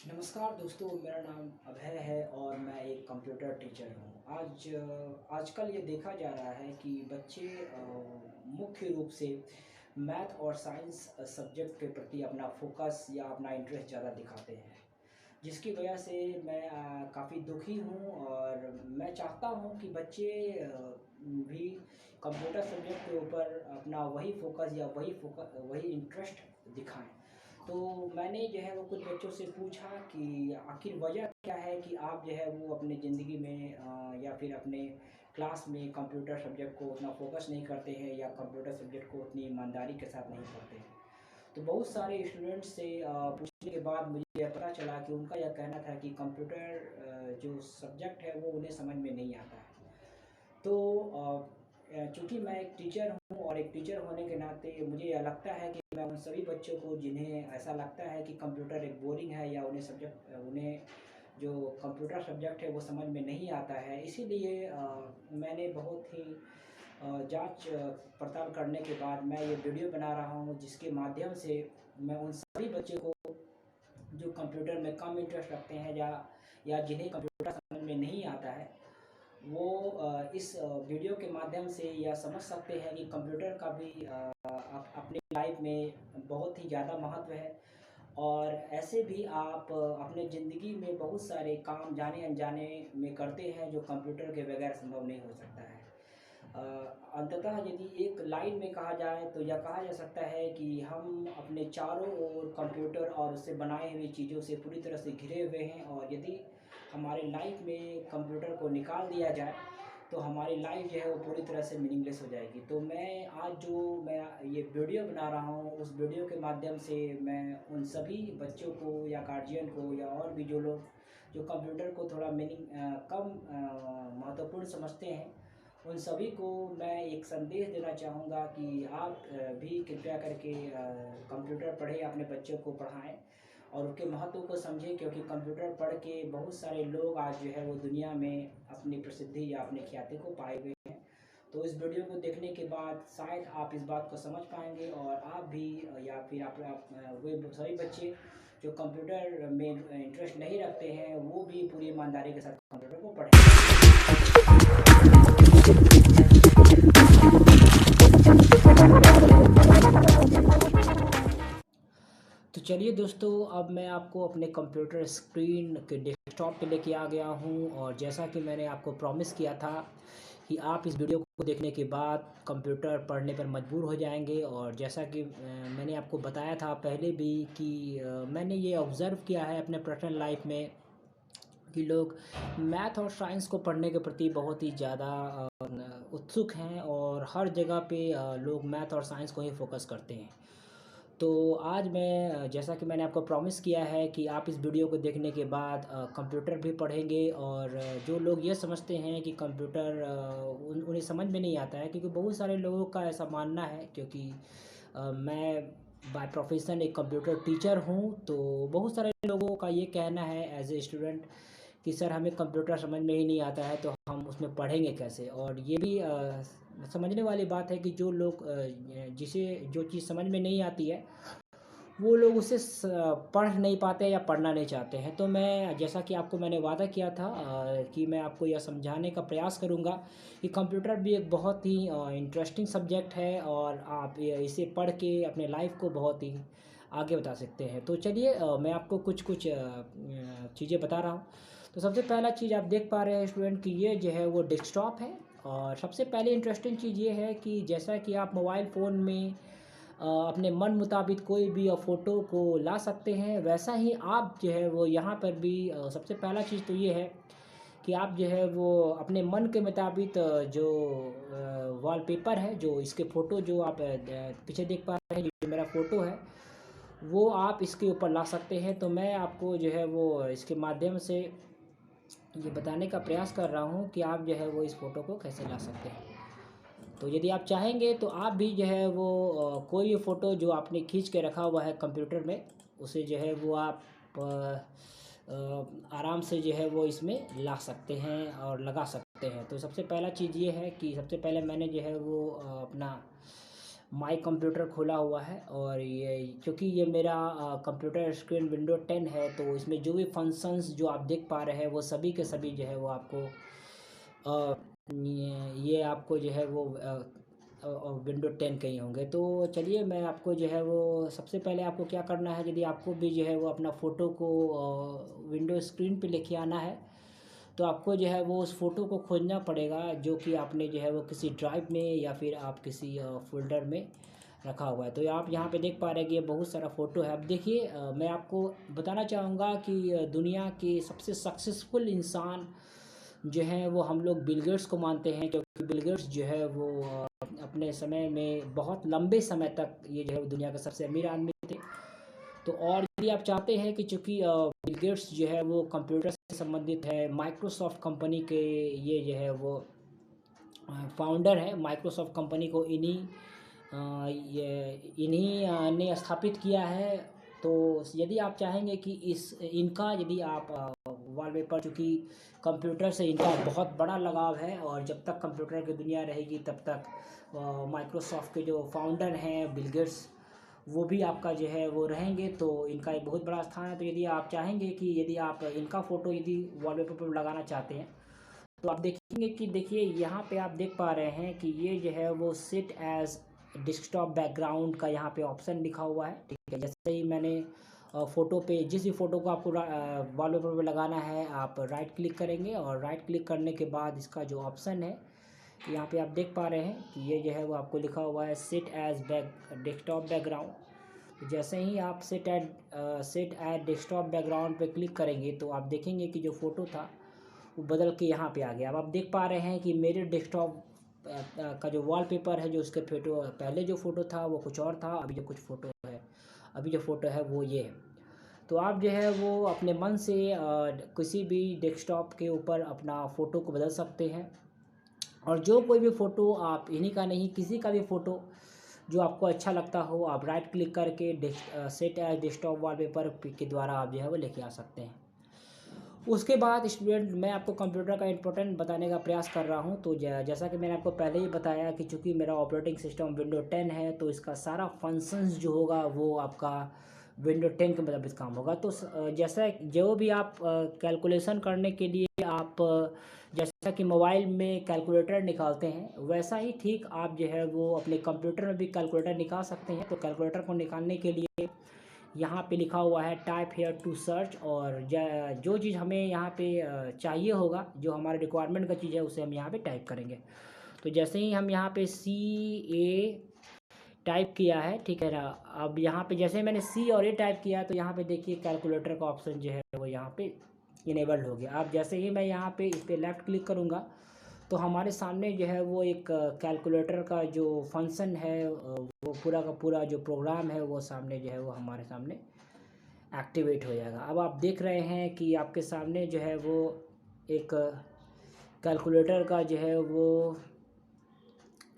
नमस्कार दोस्तों, मेरा नाम अभय है और मैं एक कंप्यूटर टीचर हूँ। आजकल ये देखा जा रहा है कि बच्चे मुख्य रूप से मैथ और साइंस सब्जेक्ट के प्रति अपना फोकस या अपना इंटरेस्ट ज़्यादा दिखाते हैं, जिसकी वजह से मैं काफ़ी दुखी हूँ और मैं चाहता हूँ कि बच्चे भी कंप्यूटर सब्जेक्ट के ऊपर अपना वही फोकस या वही इंटरेस्ट दिखाएं। तो मैंने जो है वो कुछ बच्चों से पूछा कि आखिर वजह क्या है कि आप जो है वो अपने ज़िंदगी में या फिर अपने क्लास में कंप्यूटर सब्जेक्ट को उतना फोकस नहीं करते हैं या कंप्यूटर सब्जेक्ट को उतनी ईमानदारी के साथ नहीं पढ़ते हैं। तो बहुत सारे स्टूडेंट्स से पूछने के बाद मुझे यह पता चला कि उनका यह कहना था कि कंप्यूटर जो सब्जेक्ट है वो उन्हें समझ में नहीं आता है। तो चूँकि मैं एक टीचर हूँ और एक टीचर होने के नाते मुझे यह लगता है कि मैं उन सभी बच्चों को जिन्हें ऐसा लगता है कि कंप्यूटर एक बोरिंग है या उन्हें जो कंप्यूटर सब्जेक्ट है वो समझ में नहीं आता है, इसीलिए मैंने बहुत ही जांच पड़ताल करने के बाद मैं ये वीडियो बना रहा हूँ, जिसके माध्यम से मैं उन सभी बच्चों को जो कंप्यूटर में कम इंटरेस्ट रखते हैं या जिन्हें कंप्यूटर समझ में नहीं आता है, वो इस वीडियो के माध्यम से यह समझ सकते हैं कि कंप्यूटर का भी अपनी लाइफ में बहुत ही ज़्यादा महत्व है। और ऐसे भी आप अपने ज़िंदगी में बहुत सारे काम जाने अनजाने में करते हैं जो कंप्यूटर के बगैर संभव नहीं हो सकता है। अंततः यदि एक लाइन में कहा जाए तो यह कहा जा सकता है कि हम अपने चारों ओर कंप्यूटर और उससे बनाई हुई चीज़ों से पूरी तरह से घिरे हुए हैं, और यदि हमारे लाइफ में कंप्यूटर को निकाल दिया जाए तो हमारी लाइफ जो है वो पूरी तरह से मीनिंगलेस हो जाएगी। तो मैं ये वीडियो बना रहा हूँ, उस वीडियो के माध्यम से मैं उन सभी बच्चों को या गार्जियन को या और भी जो लोग जो कंप्यूटर को थोड़ा कम महत्वपूर्ण समझते हैं, उन सभी को मैं एक संदेश देना चाहूँगा कि आप भी कृपया करके कंप्यूटर पढ़ें, अपने बच्चों को पढ़ाएं और उनके महत्व को समझें, क्योंकि कंप्यूटर पढ़ के बहुत सारे लोग आज जो है वो दुनिया में अपनी प्रसिद्धि या अपने ख्याति को पाए हुए हैं। तो इस वीडियो को देखने के बाद शायद आप इस बात को समझ पाएंगे और आप भी या फिर वे सभी बच्चे जो कंप्यूटर में इंटरेस्ट नहीं रखते हैं वो भी पूरी ईमानदारी के साथ कंप्यूटर को पढ़ें। तो चलिए दोस्तों, अब मैं आपको अपने कंप्यूटर स्क्रीन के डेस्कटॉप पे लेके आ गया हूँ, और जैसा कि मैंने आपको प्रॉमिस किया था कि आप इस वीडियो को देखने के बाद कंप्यूटर पढ़ने पर मजबूर हो जाएंगे। और जैसा कि मैंने आपको बताया था पहले भी कि मैंने ये ऑब्ज़र्व किया है अपने पर्सनल लाइफ में कि लोग मैथ और साइंस को पढ़ने के प्रति बहुत ही ज़्यादा उत्सुक हैं, और हर जगह पे लोग मैथ और साइंस को ही फोकस करते हैं। तो आज मैं जैसा कि मैंने आपको प्रॉमिस किया है कि आप इस वीडियो को देखने के बाद कंप्यूटर भी पढ़ेंगे, और जो लोग ये समझते हैं कि कंप्यूटर उन्हें समझ में नहीं आता है, क्योंकि बहुत सारे लोगों का ऐसा मानना है, क्योंकि मैं बाय प्रोफेशन एक कंप्यूटर टीचर हूँ, तो बहुत सारे लोगों का ये कहना है एज ए स्टूडेंट कि सर हमें कंप्यूटर समझ में ही नहीं आता है, तो हम उसमें पढ़ेंगे कैसे। और ये भी समझने वाली बात है कि जो लोग जिसे जो चीज़ समझ में नहीं आती है वो लोग उसे पढ़ नहीं पाते या पढ़ना नहीं चाहते हैं। तो मैं जैसा कि आपको मैंने वादा किया था कि मैं आपको यह समझाने का प्रयास करूंगा कि कंप्यूटर भी एक बहुत ही इंटरेस्टिंग सब्जेक्ट है, और आप इसे पढ़ के अपने लाइफ को बहुत ही आगे बता सकते हैं। तो चलिए मैं आपको कुछ कुछ चीज़ें बता रहा हूँ। तो सबसे पहला चीज़ आप देख पा रहे हैं स्टूडेंट कि ये जो है वो डेस्कटॉप है। और सबसे पहले इंटरेस्टिंग चीज़ ये है कि जैसा कि आप मोबाइल फ़ोन में अपने मन मुताबिक कोई भी फ़ोटो को ला सकते हैं, वैसा ही आप जो है वो यहाँ पर भी सबसे पहला चीज़ तो ये है कि आप जो है वो अपने मन के मुताबिक जो वॉलपेपर है, जो इसके फ़ोटो जो आप पीछे देख पा रहे हैं, ये जो मेरा फ़ोटो है वो आप इसके ऊपर ला सकते हैं। तो मैं आपको जो है वो इसके माध्यम से ये बताने का प्रयास कर रहा हूँ कि आप जो है वो इस फ़ोटो को कैसे ला सकते हैं। तो यदि आप चाहेंगे तो आप भी जो है वो कोई भी फ़ोटो जो आपने खींच के रखा हुआ है कंप्यूटर में, उसे जो है वो आप आराम से जो है वो इसमें ला सकते हैं और लगा सकते हैं। तो सबसे पहला चीज़ ये है कि सबसे पहले मैंने जो है वो अपना माई कंप्यूटर खोला हुआ है और ये क्योंकि ये मेरा कंप्यूटर स्क्रीन विंडो 10 है, तो इसमें जो भी फंक्शंस जो आप देख पा रहे हैं वो सभी के सभी जो है वो आपको ये आपको जो है वो विंडो 10 के ही होंगे। तो चलिए मैं आपको जो है वो सबसे पहले आपको क्या करना है, यदि आपको भी जो है वो अपना फ़ोटो को विंडो स्क्रीन पे लेके आना है, तो आपको जो है वो उस फ़ोटो को खोजना पड़ेगा जो कि आपने जो है वो किसी ड्राइव में या फिर आप किसी फ़ोल्डर में रखा हुआ है। तो आप यहाँ पे देख पा रहे हैं कि ये बहुत सारा फ़ोटो है। अब देखिए मैं आपको बताना चाहूँगा कि दुनिया के सबसे सक्सेसफुल इंसान जो हैं वो हम लोग बिल गेट्स को मानते हैं, क्योंकि बिल गेट्स जो है वो अपने समय में बहुत लंबे समय तक ये जो है वो दुनिया के सबसे अमीर आदमी थे। तो और यदि आप चाहते हैं कि चूँकि बिल गेट्स जो है वो कंप्यूटर से संबंधित है, माइक्रोसॉफ्ट कंपनी के ये जो है वो फाउंडर है, माइक्रोसॉफ्ट कंपनी को इन्हीं ने स्थापित किया है। तो यदि आप चाहेंगे कि इनका यदि आप वॉलपेपर, चूँकि कंप्यूटर से इनका बहुत बड़ा लगाव है और जब तक कंप्यूटर की दुनिया रहेगी तब तक माइक्रोसॉफ्ट के जो फाउंडर हैं बिल गेट्स, वो भी आपका जो है वो रहेंगे, तो इनका एक बहुत बड़ा स्थान है। तो यदि आप चाहेंगे कि यदि आप इनका फ़ोटो यदि वॉलपेपर पर लगाना चाहते हैं, तो आप देखेंगे कि देखिए यहाँ पे आप देख पा रहे हैं कि ये जो है वो सेट एज डेस्कटॉप बैकग्राउंड का यहाँ पे ऑप्शन लिखा हुआ है। ठीक है, जैसे ही मैंने फ़ोटो पे जिस भी फ़ोटो को आपको वॉलपेपर पे लगाना है, आप राइट क्लिक करेंगे और राइट क्लिक करने के बाद इसका जो ऑप्शन है यहाँ पे आप देख पा रहे हैं कि ये जो है वो आपको लिखा हुआ है सेट एज डेस्कटॉप बैकग्राउंड। तो जैसे ही आप सेट एड डेस्कटॉप बैकग्राउंड पे क्लिक करेंगे तो आप देखेंगे कि जो फ़ोटो था वो बदल के यहाँ पे आ गया। अब आप देख पा रहे हैं कि मेरे डेस्कटॉप का जो वॉलपेपर है, जो उसके फ़ोटो पहले जो फ़ोटो था वो कुछ और था, अभी जो फ़ोटो है वो ये है। तो आप जो है वो अपने मन से किसी भी डेस्कटॉप के ऊपर अपना फ़ोटो को बदल सकते हैं, और जो कोई भी फ़ोटो आप इन्हीं का नहीं, किसी का भी फ़ोटो जो आपको अच्छा लगता हो, आप राइट क्लिक करके सेट एज डेस्कटॉप वॉलपेपर के द्वारा आप जो है वो लेके आ सकते हैं। उसके बाद स्टूडेंट, मैं आपको कंप्यूटर का इम्पोर्टेंट बताने का प्रयास कर रहा हूं। तो जैसा कि मैंने आपको पहले ही बताया कि चूंकि मेरा ऑपरेटिंग सिस्टम विंडो 10 है, तो इसका सारा फंक्शंस जो होगा वो आपका विंडो 10 के मुताबिक काम होगा। तो जैसा जो भी आप कैलकुलेशन करने के लिए आप जैसा कि मोबाइल में कैलकुलेटर निकालते हैं, वैसा ही ठीक आप जो है वो अपने कंप्यूटर में भी कैलकुलेटर निकाल सकते हैं। तो कैलकुलेटर को निकालने के लिए यहाँ पे लिखा हुआ है टाइप हेयर टू सर्च, और जो चीज़ हमें यहाँ पे चाहिए होगा, जो हमारे रिक्वायरमेंट का चीज़ है, उसे हम यहाँ पे टाइप करेंगे। तो जैसे ही हम यहाँ पे CA टाइप किया है, ठीक है ना, अब यहाँ पे जैसे मैंने C और A टाइप किया तो यहाँ पे देखिए कैलकुलेटर का ऑप्शन जो है वो यहाँ पे इनेबल्ड हो गया। अब जैसे ही मैं यहाँ पे इस पर लेफ़्ट क्लिक करूँगा तो हमारे सामने जो है वो एक कैलकुलेटर का जो फंक्शन है, वो पूरा का पूरा जो प्रोग्राम है वो सामने जो है वो हमारे सामने एक्टिवेट हो जाएगा। अब आप देख रहे हैं कि आपके सामने जो है वो एक कैलकुलेटर का जो है वो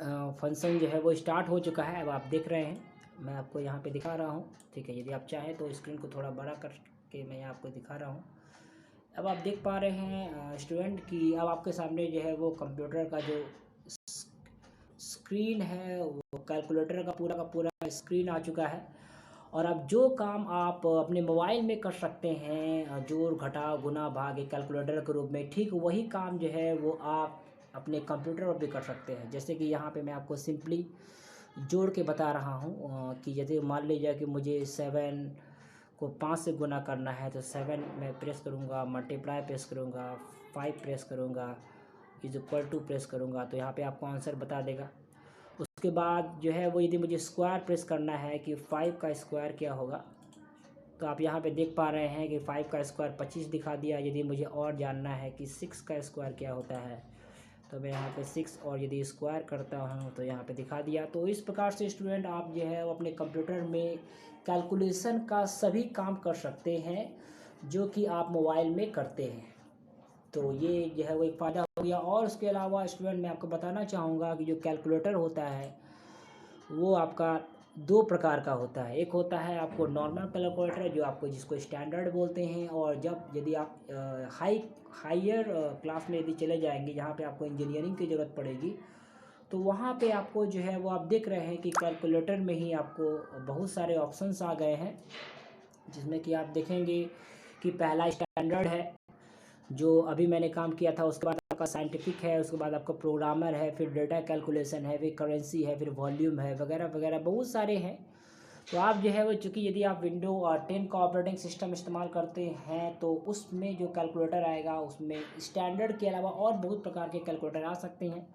फंक्शन जो है वो स्टार्ट हो चुका है। अब आप देख रहे हैं, मैं आपको यहाँ पे दिखा रहा हूँ। ठीक है, यदि आप चाहें तो स्क्रीन को थोड़ा बड़ा करके मैं आपको दिखा रहा हूँ। अब आप देख पा रहे हैं स्टूडेंट कि अब आपके सामने जो है वो कंप्यूटर का जो स्क्रीन है, वो कैलकुलेटर का पूरा स्क्रीन आ चुका है। और अब जो काम आप अपने मोबाइल में कर सकते हैं, जोड़ घटा गुना भाग एक कैलकुलेटर के रूप में, ठीक वही काम जो है वो आप अपने कंप्यूटर पर भी कर सकते हैं। जैसे कि यहाँ पे मैं आपको सिंपली जोड़ के बता रहा हूँ कि यदि मान लीजिए कि मुझे 7 को 5 से गुना करना है, तो 7 मैं प्रेस करूँगा, मल्टीप्लाई प्रेस करूँगा, 5 प्रेस करूँगा, इज इक्वल टू प्रेस करूँगा, तो यहाँ पे आपको आंसर बता देगा। उसके बाद जो है वो यदि मुझे स्क्वायर प्रेस करना है कि 5 का स्क्वायर क्या होगा, तो आप यहाँ पे देख पा रहे हैं कि 5 का स्क्वायर 25 दिखा दिया। यदि मुझे और जानना है कि 6 का स्क्वायर क्या होता है, तो मैं यहाँ पे 6 और यदि स्क्वायर करता हूँ तो यहाँ पे दिखा दिया। तो इस प्रकार से स्टूडेंट आप जो है वो अपने कंप्यूटर में कैलकुलेशन का सभी काम कर सकते हैं जो कि आप मोबाइल में करते हैं। तो ये जो है वो एक फ़ायदा हो गया। और उसके अलावा स्टूडेंट मैं आपको बताना चाहूँगा कि जो कैलकुलेटर होता है वो आपका 2 प्रकार का होता है। एक होता है आपको नॉर्मल कैलकुलेटर, जो आपको जिसको स्टैंडर्ड बोलते हैं, और यदि आप हायर क्लास में यदि चले जाएंगे जहाँ पे आपको इंजीनियरिंग की ज़रूरत पड़ेगी, तो वहाँ पे आपको जो है वो आप देख रहे हैं कि कैलकुलेटर में ही आपको बहुत सारे ऑप्शंस आ गए हैं, जिसमें कि आप देखेंगे कि पहला स्टैंडर्ड है जो अभी मैंने काम किया था, उसके बाद आपका साइंटिफिक है, उसके बाद आपका प्रोग्रामर है, फिर डेटा कैलकुलेशन है, फिर करेंसी है, फिर वॉल्यूम है, वगैरह वगैरह बहुत सारे हैं। तो आप जो है वो चूँकि यदि आप विंडो 10 का ऑपरेटिंग सिस्टम इस्तेमाल करते हैं तो उसमें जो कैलकुलेटर आएगा उसमें स्टैंडर्ड के अलावा और बहुत प्रकार के कैलकुलेटर आ सकते हैं।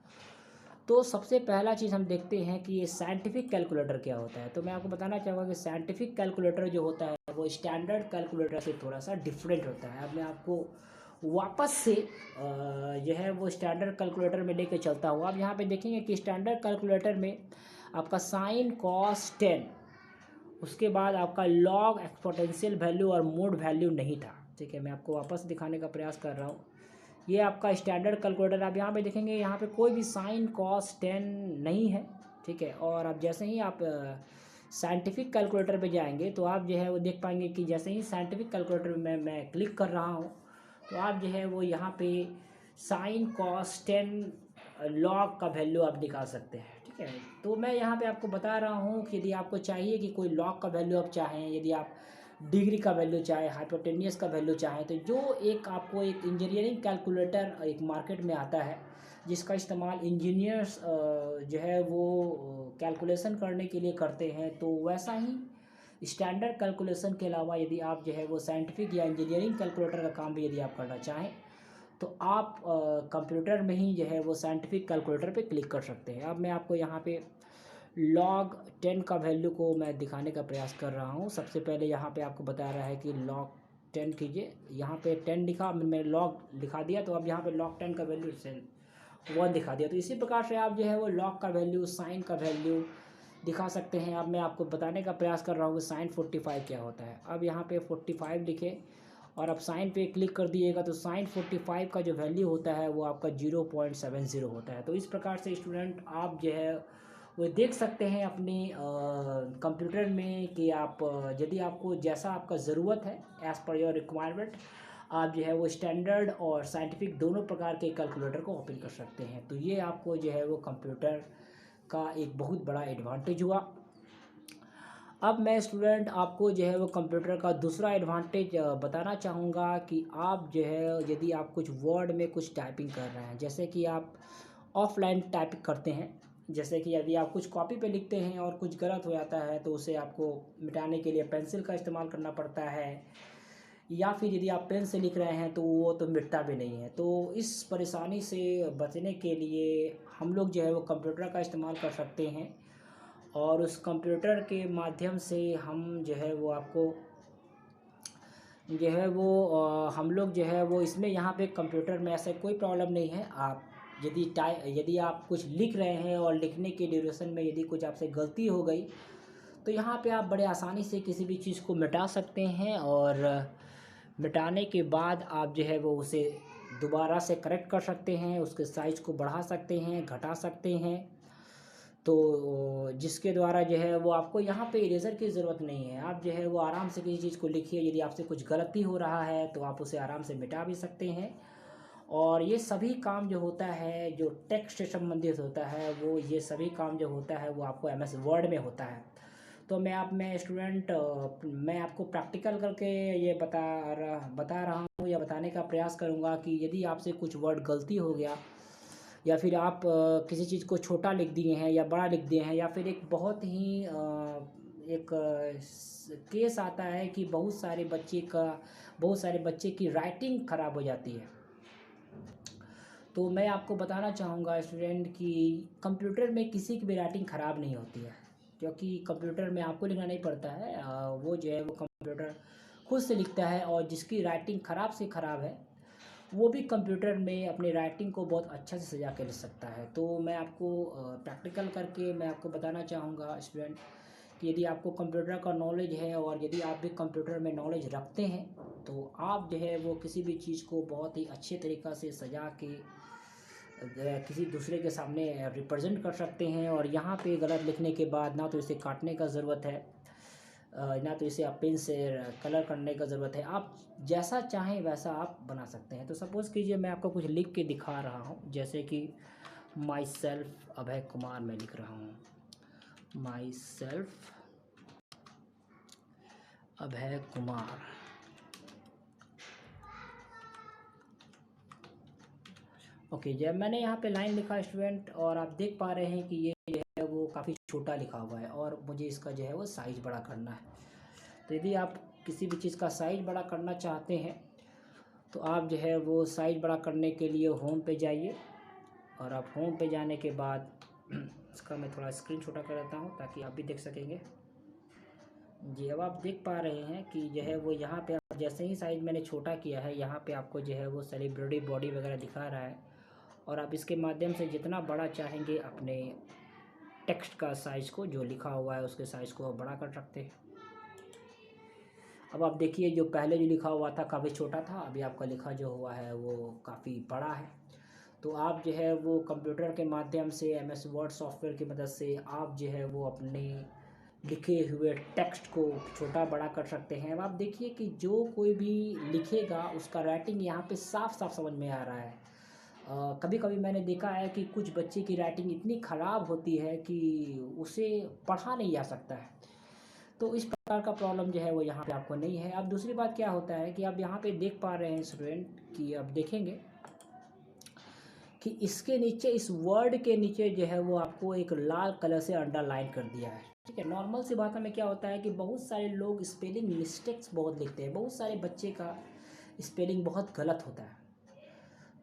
तो सबसे पहला चीज़ हम देखते हैं कि ये साइंटिफिक कैलकुलेटर क्या होता है। तो मैं आपको बताना चाहूँगा कि साइंटिफिक कैलकुलेटर जो होता है वो स्टैंडर्ड कैलकुलेटर से थोड़ा सा डिफरेंट होता है। अब मैं आपको वापस से जो है वो स्टैंडर्ड कैलकुलेटर में लेके चलता हूँ। आप यहाँ पे देखेंगे कि स्टैंडर्ड कैलकुलेटर में आपका साइन कॉस टेन, उसके बाद आपका लॉग एक्सपोनेंशियल वैल्यू और मोड वैल्यू नहीं था। ठीक है, मैं आपको वापस दिखाने का प्रयास कर रहा हूँ। ये आपका स्टैंडर्ड कैलकुलेटर, आप यहाँ पे देखेंगे यहाँ पे कोई भी साइन कॉस टेन नहीं है। ठीक है, और अब जैसे ही आप साइंटिफिक कैलकुलेटर पे जाएंगे तो आप जो है वो देख पाएंगे कि जैसे ही साइंटिफिक कैलकुलेटर में मैं क्लिक कर रहा हूँ तो आप जो है वो यहाँ पे साइन कॉस टेन लॉग का वैल्यू आप निकाल सकते हैं। ठीक है, तो मैं यहाँ पे आपको बता रहा हूँ कि यदि आपको चाहिए कि कोई लॉग का वैल्यू आप चाहें, यदि आप डिग्री का वैल्यू चाहे, हाइपोटेनियस का वैल्यू चाहे, तो जो एक आपको एक इंजीनियरिंग कैलकुलेटर एक मार्केट में आता है जिसका इस्तेमाल इंजीनियर्स जो है वो कैलकुलेशन करने के लिए करते हैं, तो वैसा ही स्टैंडर्ड कैलकुलेशन के अलावा यदि आप जो है वो साइंटिफिक या इंजीनियरिंग कैलकुलेटर का काम भी यदि आप करना चाहें तो आप कंप्यूटर में ही जो है वो साइंटिफिक कैलकुलेटर पे क्लिक कर सकते हैं। अब मैं आपको यहाँ पे लॉग 10 का वैल्यू को मैं दिखाने का प्रयास कर रहा हूँ। सबसे पहले यहाँ पे आपको बता रहा है कि लॉग 10 कीजिए, यहाँ पे 10 लिखा, मैंने लॉग लिखा दिया, तो अब यहाँ पे लॉग 10 का वैल्यू 1 दिखा दिया। तो इसी प्रकार से आप जो है वो लॉग का वैल्यू, साइन का वैल्यू दिखा सकते हैं। अब मैं आपको बताने का प्रयास कर रहा हूँ कि साइन 45 क्या होता है। अब यहाँ पे 45 लिखे और अब साइन पे क्लिक कर दिएगा तो साइन 45 का जो वैल्यू होता है वो आपका 0.70 होता है। तो इस प्रकार से स्टूडेंट आप जो है वो देख सकते हैं अपने कंप्यूटर में कि आप यदि आपको जैसा आपका ज़रूरत है एज़ पर योर रिक्वायरमेंट, आप जो है वो स्टैंडर्ड और साइंटिफिक दोनों प्रकार के कैलकुलेटर को ओपन कर सकते हैं। तो ये आपको जो है वो कंप्यूटर का एक बहुत बड़ा एडवांटेज हुआ। अब मैं स्टूडेंट आपको जो है वो कंप्यूटर का दूसरा एडवांटेज बताना चाहूँगा कि आप जो है यदि आप कुछ वर्ड में कुछ टाइपिंग कर रहे हैं, जैसे कि आप ऑफलाइन टाइपिंग करते हैं, जैसे कि यदि आप कुछ कॉपी पे लिखते हैं और कुछ गलत हो जाता है तो उसे आपको मिटाने के लिए पेंसिल का इस्तेमाल करना पड़ता है, या फिर यदि आप पेन से लिख रहे हैं तो वो तो मिटता भी नहीं है। तो इस परेशानी से बचने के लिए हम लोग जो है वो कंप्यूटर का इस्तेमाल कर सकते हैं और उस कंप्यूटर के माध्यम से हम जो है वो आपको जो है वो हम लोग जो है वो इसमें यहाँ पे कंप्यूटर में ऐसा कोई प्रॉब्लम नहीं है। आप यदि आप कुछ लिख रहे हैं और लिखने के ड्यूरेशन में यदि कुछ आपसे गलती हो गई तो यहाँ पे आप बड़े आसानी से किसी भी चीज़ को मिटा सकते हैं और मिटाने के बाद आप जो है वो उसे दोबारा से करेक्ट कर सकते हैं, उसके साइज़ को बढ़ा सकते हैं, घटा सकते हैं। तो जिसके द्वारा जो है वो आपको यहाँ पे इरेज़र की ज़रूरत नहीं है। आप जो है वो आराम से किसी चीज़ को लिखिए, यदि आपसे कुछ गलती हो रहा है तो आप उसे आराम से मिटा भी सकते हैं। और ये सभी काम जो होता है, जो टेक्स्ट से संबंधित होता है, वो ये सभी काम जो होता है वो आपको एमएस वर्ड में होता है। तो मैं स्टूडेंट मैं आपको प्रैक्टिकल करके ये बता रहा हूँ या बताने का प्रयास करूँगा कि यदि आपसे कुछ वर्ड गलती हो गया या फिर आप किसी चीज़ को छोटा लिख दिए हैं या बड़ा लिख दिए हैं, या फिर एक बहुत ही एक केस आता है कि बहुत सारे बच्चे की राइटिंग ख़राब हो जाती है। तो मैं आपको बताना चाहूँगा स्टूडेंट कि कंप्यूटर में किसी की भी राइटिंग ख़राब नहीं होती है, क्योंकि कंप्यूटर में आपको लिखना नहीं पड़ता है, वो जो है वो कंप्यूटर खुद से लिखता है। और जिसकी राइटिंग ख़राब से ख़राब है वो भी कंप्यूटर में अपनी राइटिंग को बहुत अच्छा से सजा के लिख सकता है। तो मैं आपको प्रैक्टिकल करके मैं आपको बताना चाहूँगा स्टूडेंट कि यदि आपको कंप्यूटर का नॉलेज है और यदि आप भी कंप्यूटर में नॉलेज रखते हैं तो आप जो है वो किसी भी चीज़ को बहुत ही अच्छे तरीक़ा से सजा के किसी दूसरे के सामने रिप्रेजेंट कर सकते हैं। और यहाँ पे गलत लिखने के बाद ना तो इसे काटने का ज़रूरत है, ना तो इसे आप पेन से कलर करने का ज़रूरत है, आप जैसा चाहें वैसा आप बना सकते हैं। तो सपोज़ कीजिए मैं आपको कुछ लिख के दिखा रहा हूँ, जैसे कि माई सेल्फ अभय कुमार मैं लिख रहा हूँ, my self Abhay Kumar. Okay, जब मैंने यहाँ पे लाइन लिखा स्टूडेंट, और आप देख पा रहे हैं कि ये जो है वो काफ़ी छोटा लिखा हुआ है और मुझे इसका जो है वो साइज़ बड़ा करना है। तो यदि आप किसी भी चीज़ का साइज़ बड़ा करना चाहते हैं तो आप जो है वो साइज़ बड़ा करने के लिए होम पे जाइए, और आप होम पे जाने के बाद इसका मैं थोड़ा स्क्रीन छोटा कर देता हूँ ताकि आप भी देख सकेंगे। जी, अब आप देख पा रहे हैं कि जो है वो यहाँ पे आप जैसे ही साइज़ मैंने छोटा किया है, यहाँ पे आपको जो है वो सेलिब्रिटी बॉडी वगैरह दिखा रहा है, और आप इसके माध्यम से जितना बड़ा चाहेंगे अपने टेक्स्ट का साइज़ को, जो लिखा हुआ है उसके साइज़ को बड़ा कर सकते हैं। अब आप देखिए, जो पहले जो लिखा हुआ था काफ़ी छोटा था, अभी आपका लिखा जो हुआ है वो काफ़ी बड़ा है। तो आप जो है वो कंप्यूटर के माध्यम से, MS वर्ड सॉफ्टवेयर की मदद से आप जो है वो अपने लिखे हुए टेक्स्ट को छोटा बड़ा कर सकते हैं। अब आप देखिए कि जो कोई भी लिखेगा उसका राइटिंग यहाँ पे साफ साफ समझ में आ रहा है। कभी कभी मैंने देखा है कि कुछ बच्चे की राइटिंग इतनी ख़राब होती है कि उसे पढ़ा नहीं जा सकता है। तो इस प्रकार का प्रॉब्लम जो है वो यहाँ पे आपको नहीं है। अब दूसरी बात क्या होता है कि आप यहाँ पे देख पा रहे हैं स्टूडेंट कि अब देखेंगे कि इसके नीचे, इस वर्ड के नीचे जो है वो आपको एक लाल कलर से अंडरलाइन कर दिया है। ठीक है, नॉर्मल सी भाषा में क्या होता है कि बहुत सारे लोग स्पेलिंग मिस्टेक्स बहुत लिखते हैं, बहुत सारे बच्चे का स्पेलिंग बहुत गलत होता है,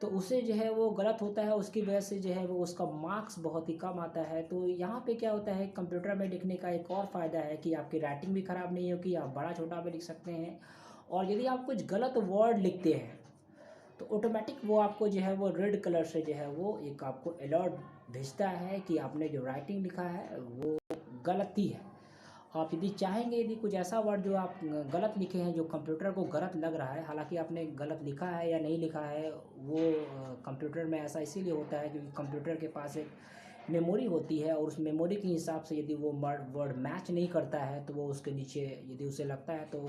तो उसे जो है वो गलत होता है, उसकी वजह से जो है वो उसका मार्क्स बहुत ही कम आता है। तो यहाँ पे क्या होता है, कंप्यूटर में लिखने का एक और फ़ायदा है कि आपकी राइटिंग भी ख़राब नहीं होगी, आप बड़ा छोटा भी लिख सकते हैं। और यदि आप कुछ गलत वर्ड लिखते हैं तो ऑटोमेटिक वो आपको जो है वो रेड कलर से जो है वो एक आपको अलर्ट भेजता है कि आपने जो राइटिंग लिखा है वो गलती है। आप यदि चाहेंगे, यदि कुछ ऐसा वर्ड जो आप गलत लिखे हैं, जो कंप्यूटर को गलत लग रहा है, हालांकि आपने गलत लिखा है या नहीं लिखा है वो कंप्यूटर में ऐसा इसीलिए होता है क्योंकि कंप्यूटर के पास एक मेमोरी होती है, और उस मेमोरी के हिसाब से यदि वो वर्ड मैच नहीं करता है तो वो उसके नीचे यदि उसे लगता है तो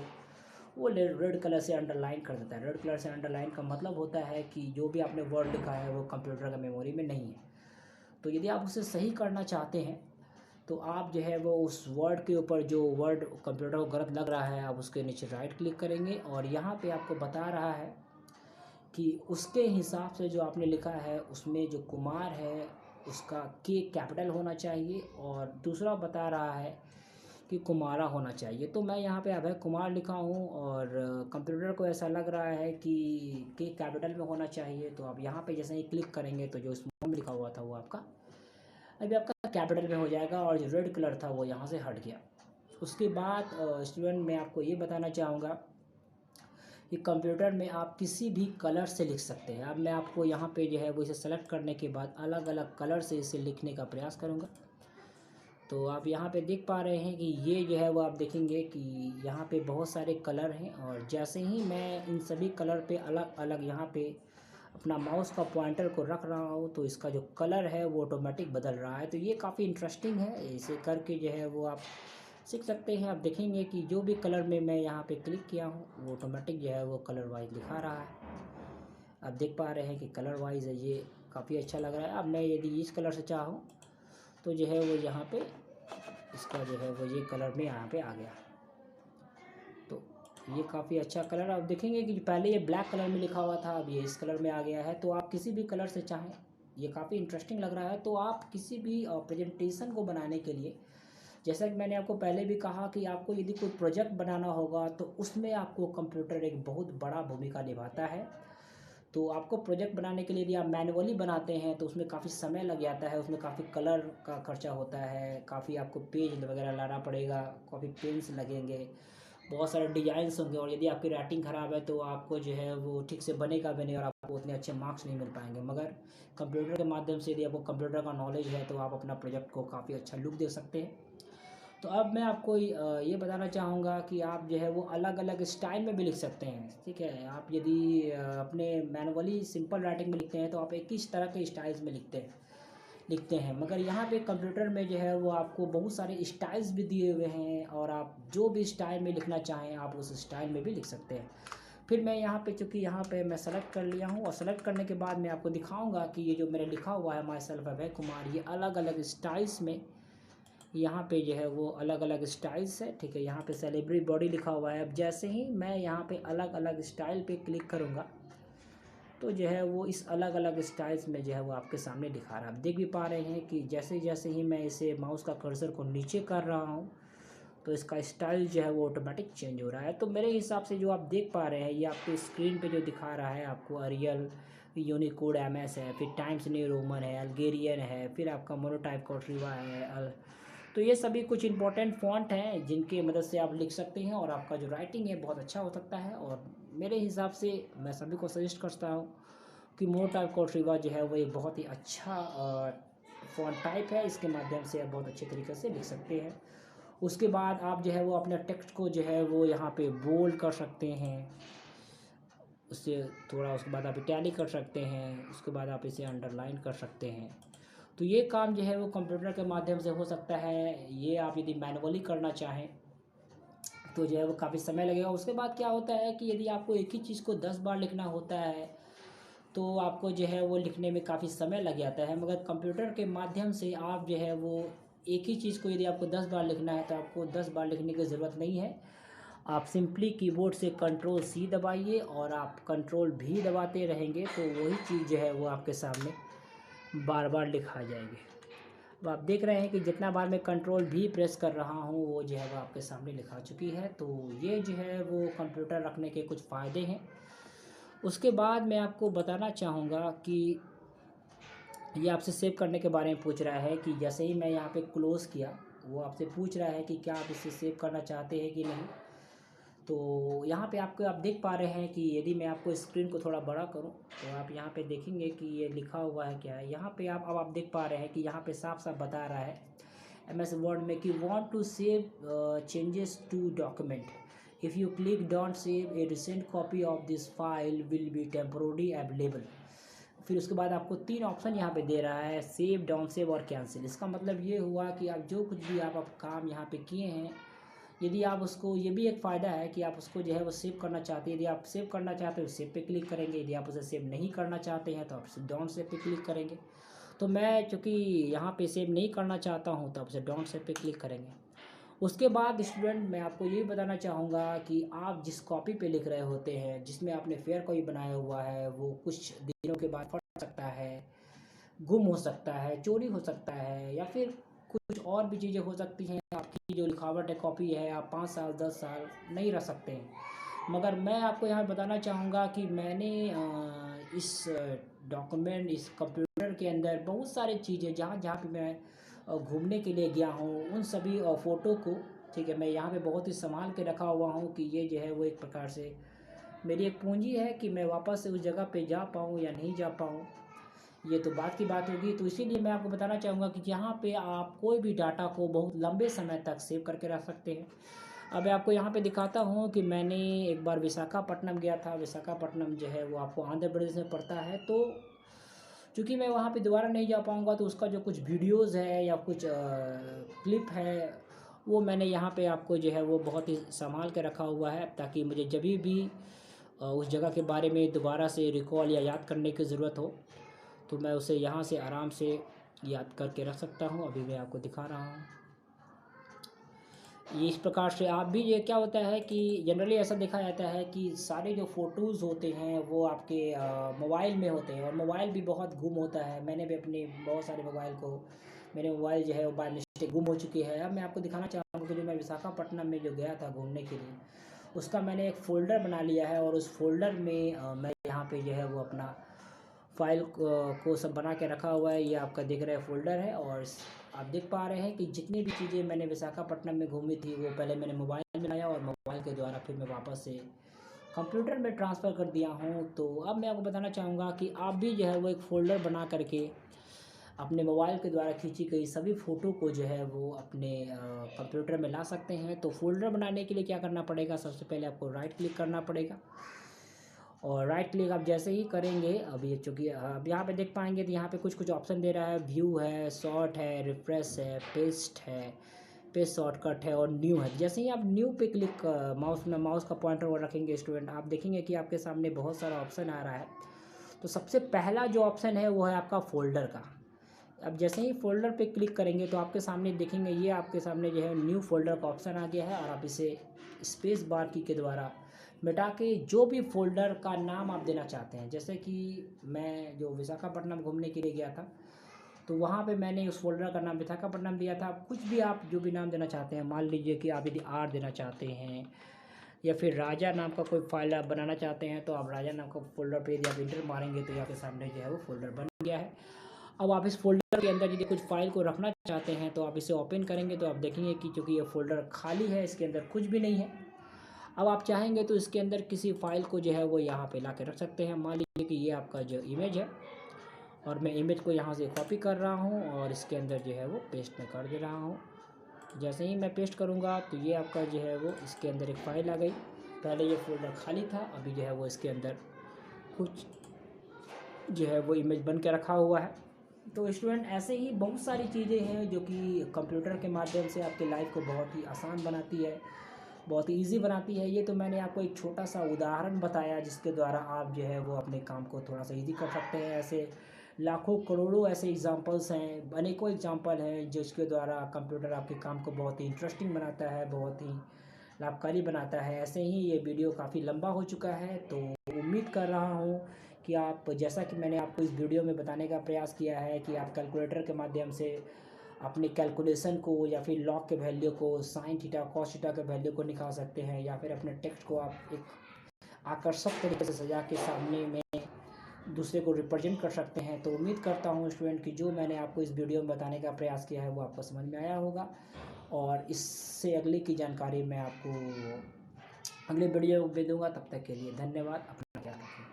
वो रेड कलर से अंडरलाइन कर देता है। रेड कलर से अंडरलाइन का मतलब होता है कि जो भी आपने वर्ड लिखा है वो कंप्यूटर का मेमोरी में नहीं है। तो यदि आप उसे सही करना चाहते हैं तो आप जो है वो उस वर्ड के ऊपर, जो वर्ड कंप्यूटर को गलत लग रहा है, आप उसके नीचे राइट क्लिक करेंगे, और यहाँ पे आपको बता रहा है कि उसके हिसाब से जो आपने लिखा है उसमें जो कुमार है उसका के कैपिटल होना चाहिए, और दूसरा बता रहा है कि कुमारा होना चाहिए। तो मैं यहाँ पे अभय कुमार लिखा हूँ और कंप्यूटर को ऐसा लग रहा है कि के कैपिटल में होना चाहिए। तो आप यहाँ पे जैसे ही क्लिक करेंगे तो जो स्मॉल में लिखा हुआ था वो आपका अभी आपका कैपिटल में हो जाएगा, और जो रेड कलर था वो यहाँ से हट गया। उसके बाद स्टूडेंट मैं आपको ये बताना चाहूँगा कि कंप्यूटर में आप किसी भी कलर से लिख सकते हैं। अब मैं आपको यहाँ पे जो है वो इसे सेलेक्ट करने के बाद अलग अलग कलर से इसे लिखने का प्रयास करूँगा। तो आप यहाँ पे देख पा रहे हैं कि ये जो है वो आप देखेंगे कि यहाँ पे बहुत सारे कलर हैं, और जैसे ही मैं इन सभी कलर पे अलग अलग यहाँ पे अपना माउस का पॉइंटर को रख रहा हूँ तो इसका जो कलर है वो ऑटोमेटिक बदल रहा है। तो ये काफ़ी इंटरेस्टिंग है, इसे करके जो है वो आप सीख सकते हैं। आप देखेंगे कि जो भी कलर में मैं यहाँ पे क्लिक किया हूँ वो ऑटोमेटिक जो है वो कलर वाइज दिखा रहा है। आप देख पा रहे हैं कि कलर वाइज है, ये काफ़ी अच्छा लग रहा है। अब मैं यदि इस कलर से चाहूँ तो जो है वो यहाँ पे इसका जो है वो ये कलर में यहाँ पे आ गया। तो ये काफ़ी अच्छा कलर, आप देखेंगे कि पहले ये ब्लैक कलर में लिखा हुआ था, अब ये इस कलर में आ गया है। तो आप किसी भी कलर से चाहें, ये काफ़ी इंटरेस्टिंग लग रहा है। तो आप किसी भी प्रेजेंटेशन को बनाने के लिए, जैसा कि मैंने आपको पहले भी कहा कि आपको यदि कोई प्रोजेक्ट बनाना होगा तो उसमें आपको कंप्यूटर एक बहुत बड़ा भूमिका निभाता है। तो आपको प्रोजेक्ट बनाने के लिए यदि आप मैनुअली बनाते हैं तो उसमें काफ़ी समय लग जाता है, उसमें काफ़ी कलर का खर्चा होता है, काफ़ी आपको पेज वगैरह लाना पड़ेगा, काफ़ी पेन्स लगेंगे, बहुत सारे डिजाइन्स होंगे, और यदि आपकी राइटिंग ख़राब है तो आपको जो है वो ठीक से बनेगा भी नहीं और आपको उतने अच्छे मार्क्स नहीं मिल पाएंगे। मगर कंप्यूटर के माध्यम से यदि आपको कंप्यूटर का नॉलेज है तो आप अपना प्रोजेक्ट को काफ़ी अच्छा लुक दे सकते हैं। तो अब मैं आपको ये बताना चाहूँगा कि आप जो है वो अलग अलग स्टाइल में भी लिख सकते हैं। ठीक है, आप यदि अपने मैनुअली सिंपल राइटिंग में लिखते हैं तो आप एक ही तरह के स्टाइल्स में लिखते हैं, मगर यहाँ पे कंप्यूटर में जो है वो आपको बहुत सारे स्टाइल्स भी दिए हुए हैं, और आप जो भी स्टाइल में लिखना चाहें आप उस स्टाइल में भी लिख सकते हैं। फिर मैं यहाँ पे चूँकि यहाँ पे मैं सेलेक्ट कर लिया हूँ और सेलेक्ट करने के बाद मैं आपको दिखाऊंगा कि ये जो मेरा लिखा हुआ है माई सेल्फ अभय कुमार, ये अलग अलग स्टाइल्स में यहाँ पे जो है वो अलग अलग स्टाइल्स है। ठीक है, यहाँ पे सेलिब्रिटी बॉडी लिखा हुआ है। अब जैसे ही मैं यहाँ पे अलग अलग स्टाइल पे क्लिक करूँगा तो जो है वो इस अलग अलग स्टाइल्स में जो है वो आपके सामने दिखा रहा है। आप देख भी पा रहे हैं कि जैसे जैसे ही मैं इसे माउस का कर्सर को नीचे कर रहा हूँ तो इसका स्टाइल जो है वो ऑटोमेटिक चेंज हो रहा है। तो मेरे हिसाब से जो आप देख पा रहे हैं ये आपके स्क्रीन पे जो दिखा रहा है आपको अरियल, यूनिकोड MS है, फिर टाइम्स न्यू रोमन है, अल्गेरियन है, फिर आपका मोनोटाइप कोट्रीवा है। तो ये सभी कुछ इंपॉर्टेंट फ़ॉन्ट हैं जिनकी मदद से आप लिख सकते हैं और आपका जो राइटिंग है बहुत अच्छा हो सकता है। और मेरे हिसाब से मैं सभी को सजेस्ट करता हूँ कि मोनोटाइप कोट्रीवा जो है वो एक बहुत ही अच्छा फ़ॉन्ट टाइप है। इसके माध्यम से आप बहुत अच्छे तरीके से लिख सकते हैं। उसके बाद आप जो है वो अपने टेक्स्ट को जो है वो यहाँ पे बोल्ड कर सकते हैं, उससे थोड़ा, उसके बाद आप इटैली कर सकते हैं, उसके बाद आप इसे अंडरलाइन कर सकते हैं। तो ये काम जो है वो कंप्यूटर के माध्यम से हो सकता है। ये आप यदि मैनुअली करना चाहें तो जो है वो काफ़ी समय लगेगा। उसके बाद क्या होता है कि यदि आपको एक ही चीज़ को 10 बार लिखना होता है तो आपको जो है वो लिखने में काफ़ी समय लग जाता है। मगर कंप्यूटर के माध्यम से आप जो है वो एक ही चीज़ को यदि आपको 10 बार लिखना है तो आपको 10 बार लिखने की ज़रूरत नहीं है। आप सिंपली कीबोर्ड से कंट्रोल C दबाइए और आप कंट्रोल V दबाते रहेंगे तो वही चीज़ जो है वो आपके सामने बार बार लिखा जाएगी। तो आप देख रहे हैं कि जितना बार मैं कंट्रोल V प्रेस कर रहा हूँ वो जो है वो आपके सामने लिखा चुकी है। तो ये जो है वो कंप्यूटर रखने के कुछ फ़ायदे हैं। उसके बाद मैं आपको बताना चाहूँगा कि ये आपसे सेव करने के बारे में पूछ रहा है कि जैसे ही मैं यहाँ पे क्लोज़ किया वो आपसे पूछ रहा है कि क्या आप इसे सेव करना चाहते हैं कि नहीं। तो यहाँ पे आपको आप देख पा रहे हैं कि यदि मैं आपको स्क्रीन को थोड़ा बड़ा करूँ तो आप यहाँ पे देखेंगे कि ये लिखा हुआ है क्या है। यहाँ पे आप देख पा रहे हैं कि यहाँ पे साफ साफ बता रहा है MS वर्ड में कि want to save changes to document, if you click don't save a recent copy of this file will be temporary available. फिर उसके बाद आपको 3 ऑप्शन यहाँ पे दे रहा है, सेव, डाउन सेव और कैंसिल। इसका मतलब ये हुआ कि आप जो कुछ भी आप काम यहाँ पे किए हैं, यदि आप उसको, ये भी एक फ़ायदा है कि आप उसको जो है वो सेव करना चाहते हैं। यदि आप सेव करना चाहते हैं तो सेव पे क्लिक करेंगे, यदि आप उसे सेव नहीं करना चाहते हैं तो आप डाउन सेव पे क्लिक करेंगे। तो मैं चूँकि यहाँ पे सेव नहीं करना चाहता हूँ तो आप उसे डाउन सेव पे क्लिक करेंगे। उसके बाद स्टूडेंट मैं आपको ये बताना चाहूँगा कि आप जिस कॉपी पे लिख रहे होते हैं, जिसमें आपने फेयर कॉपी बनाया हुआ है, वो कुछ दिनों के बाद फट सकता है, गुम हो सकता है, चोरी हो सकता है, या फिर कुछ और भी चीज़ें हो सकती हैं। आपकी जो लिखावट है, कॉपी है, आप 5 साल 10 साल नहीं रख सकते हैं। मगर मैं आपको यहाँ बताना चाहूँगा कि मैंने इस डॉक्यूमेंट, इस कंप्यूटर के अंदर बहुत सारी चीज़ें, जहाँ जहाँ पे मैं घूमने के लिए गया हूँ, उन सभी फ़ोटो को, ठीक है, मैं यहाँ पे बहुत ही संभाल के रखा हुआ हूँ कि ये जो है वो एक प्रकार से मेरी एक पूंजी है कि मैं वापस से उस जगह पे जा पाऊँ या नहीं जा पाऊँ, ये तो बात की बात होगी। तो इसीलिए मैं आपको बताना चाहूँगा कि यहाँ पे आप कोई भी डाटा को बहुत लंबे समय तक सेव करके रख सकते हैं। अब मैं आपको यहाँ पे दिखाता हूँ कि मैंने एक बार विशाखापट्टनम गया था। विशाखापट्टनम जो है वो आपको आंध्र प्रदेश में पड़ता है। तो चूँकि मैं वहाँ पे दोबारा नहीं जा पाऊँगा तो उसका जो कुछ वीडियोज़ है या कुछ क्लिप है वो मैंने यहाँ पे आपको जो है वो बहुत ही संभाल के रखा हुआ है, ताकि मुझे जब भी उस जगह के बारे में दोबारा से रिकॉल या याद करने की ज़रूरत हो तो मैं उसे यहाँ से आराम से याद करके रख सकता हूँ। अभी मैं आपको दिखा रहा हूँ। ये इस प्रकार से आप भी, ये क्या होता है कि जनरली ऐसा देखा जाता है कि सारे जो फ़ोटोज़ होते हैं वो आपके मोबाइल में होते हैं और मोबाइल भी बहुत गुम होता है। मैंने भी अपने बहुत सारे मोबाइल को, मेरे मोबाइल जो है वो बाय मिस्टेक गुम हो चुकी है। अब मैं आपको दिखाना चाहूँगा कि जो मैं विशाखापट्टनम में जो गया था घूमने के लिए, उसका मैंने एक फ़ोल्डर बना लिया है और उस फ़ोल्डर में मैं यहाँ पे जो है वो अपना फ़ाइल को सब बना के रखा हुआ है। ये आपका दिख रहा है फ़ोल्डर है और आप देख पा रहे हैं कि जितनी भी चीज़ें मैंने विशाखापट्टनम में घूमी थी वो पहले मैंने मोबाइल में लाया और मोबाइल के द्वारा फिर मैं वापस से कंप्यूटर में ट्रांसफ़र कर दिया हूँ। तो अब मैं आपको बताना चाहूँगा कि आप भी जो है वो एक फ़ोल्डर बना करके अपने मोबाइल के द्वारा खींची गई सभी फ़ोटो को जो है वो अपने कंप्यूटर में ला सकते हैं। तो फ़ोल्डर बनाने के लिए क्या करना पड़ेगा, सबसे पहले आपको राइट क्लिक करना पड़ेगा और राइट क्लिक आप जैसे ही करेंगे, अब ये चूँकि अब यहाँ पे देख पाएंगे तो यहाँ पे कुछ कुछ ऑप्शन दे रहा है, व्यू है, शॉर्ट है, रिफ्रेश है, पेस्ट है, पेस्ट शॉर्टकट है और न्यू है। जैसे ही आप न्यू पे क्लिक माउस का पॉइंटर और रखेंगे स्टूडेंट, आप देखेंगे कि आपके सामने बहुत सारा ऑप्शन आ रहा है। तो सबसे पहला जो ऑप्शन है वो है आपका फ़ोल्डर का। अब जैसे ही फ़ोल्डर पे क्लिक करेंगे तो आपके सामने देखेंगे, ये आपके सामने जो है न्यू फ़ोल्डर का ऑप्शन आ गया है, और आप इसे स्पेस बार की के द्वारा मिटा के जो भी फ़ोल्डर का नाम आप देना चाहते हैं, जैसे कि मैं जो विशाखापट्टनम घूमने के लिए गया था तो वहाँ पे मैंने उस फ़ोल्डर का नाम विशाखापट्टनम दिया था। कुछ भी आप जो भी नाम देना चाहते हैं, मान लीजिए कि आप यदि आर देना चाहते हैं या फिर राजा नाम का कोई फाइल आप बनाना चाहते हैं तो आप राजा नाम का फ़ोल्डर पे यदि आप इंटर मारेंगे तो आपके सामने जो है वो फ़ोल्डर बन गया है। अब आप इस फ़ोल्डर के अंदर यदि कुछ फ़ाइल को रखना चाहते हैं तो आप इसे ओपन करेंगे तो आप देखेंगे कि चूँकि ये फ़ोल्डर खाली है, इसके अंदर कुछ भी नहीं है। अब आप चाहेंगे तो इसके अंदर किसी फ़ाइल को जो है वो यहाँ पे ला के रख सकते हैं। मान लीजिए कि ये आपका जो इमेज है और मैं इमेज को यहाँ से कॉपी कर रहा हूँ और इसके अंदर जो है वो पेस्ट मैं कर दे रहा हूँ। जैसे ही मैं पेस्ट करूँगा तो ये आपका जो है वो इसके अंदर एक फ़ाइल आ गई। पहले ये फ़ोल्डर खाली था, अभी जो है वो इसके अंदर कुछ जो है वो इमेज बन के रखा हुआ है। तो स्टूडेंट ऐसे ही बहुत सारी चीज़ें हैं जो कि कंप्यूटर के माध्यम से आपकी लाइफ को बहुत ही आसान बनाती है, बहुत ही ईजी बनाती है। ये तो मैंने आपको एक छोटा सा उदाहरण बताया जिसके द्वारा आप जो है वो अपने काम को थोड़ा सा ईजी कर सकते हैं। ऐसे लाखों करोड़ों ऐसे एग्जांपल्स हैं, अनेकों एग्जांपल हैं जिसके द्वारा कंप्यूटर आपके काम को बहुत ही इंटरेस्टिंग बनाता है, बहुत ही लाभकारी बनाता है। ऐसे ही ये वीडियो काफ़ी लंबा हो चुका है, तो उम्मीद कर रहा हूँ कि आप, जैसा कि मैंने आपको इस वीडियो में बताने का प्रयास किया है कि आप कैलकुलेटर के माध्यम से अपने कैलकुलेशन को या फिर लॉग के वैल्यू को, साइन थीटा कॉस थीटा के वैल्यू को निकाल सकते हैं, या फिर अपने टेक्स्ट को आप एक आकर्षक तरीके से सजा के सामने में दूसरे को रिप्रेजेंट कर सकते हैं। तो उम्मीद करता हूँ स्टूडेंट कि जो मैंने आपको इस वीडियो में बताने का प्रयास किया है वो आपको समझ में आया होगा, और इससे अगले की जानकारी मैं आपको अगले वीडियो में दूंगा। तब तक के लिए धन्यवाद, अपना ख्याल रखें।